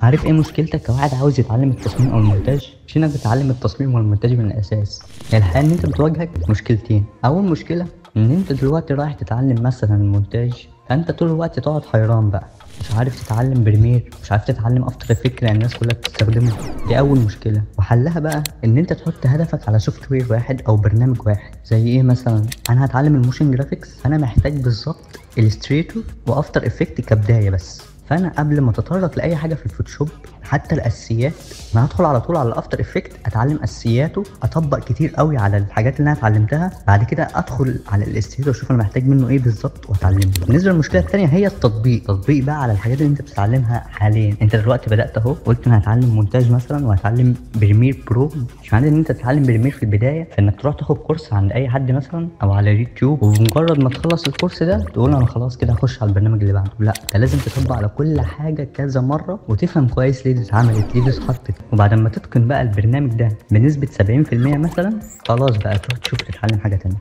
عارف ايه مشكلتك كواحد عاوز يتعلم التصميم او المونتاج؟ مش انك بتتعلم التصميم والمونتاج من الاساس. هي الحقيقه ان انت بتواجهك مشكلتين. اول مشكله ان انت دلوقتي رايح تتعلم مثلا المونتاج، فانت طول الوقت تقعد حيران بقى، مش عارف تتعلم بريمير، مش عارف تتعلم افتر افكت لان الناس كلها بتستخدمه. دي اول مشكله، وحلها بقى ان انت تحط هدفك على سوفت وير واحد او برنامج واحد. زي ايه مثلا؟ انا هتعلم الموشن جرافيكس، فانا محتاج بالظبط الستريتور وافتر افكت كبدايه بس. فانا قبل ما اتطرق لاي حاجه في الفوتوشوب، حتى الاساسيات، انا هدخل على طول على الافتر افكت، اتعلم اساسياته، اطبق كتير قوي على الحاجات اللي انا اتعلمتها، بعد كده ادخل على الاستريتور اشوف انا محتاج منه ايه بالظبط واتعلمه. بالنسبه للمشكله الثانيه هي التطبيق بقى على الحاجات اللي انت بتتعلمها حاليا. انت دلوقتي بدات اهو، قلت انا هتعلم مونتاج مثلا وهتعلم بريمير برو. مش معنى ان انت تتعلم بريمير في البدايه فانك تروح تاخد كورس عند اي حد مثلا او على اليوتيوب، وبمجرد ما تخلص الكورس ده تقول انا خلاص كده هخش على البرنامج اللي بعده. لا، انت لازم تطبق على كل حاجه كذا مره وتفهم كويس ليه دي اتعملت، ليه دي اتحطت، وبعد ما تتقن بقى البرنامج ده بنسبه 70% مثلا، خلاص بقى تروح تشوف تتعلم حاجه تانيه.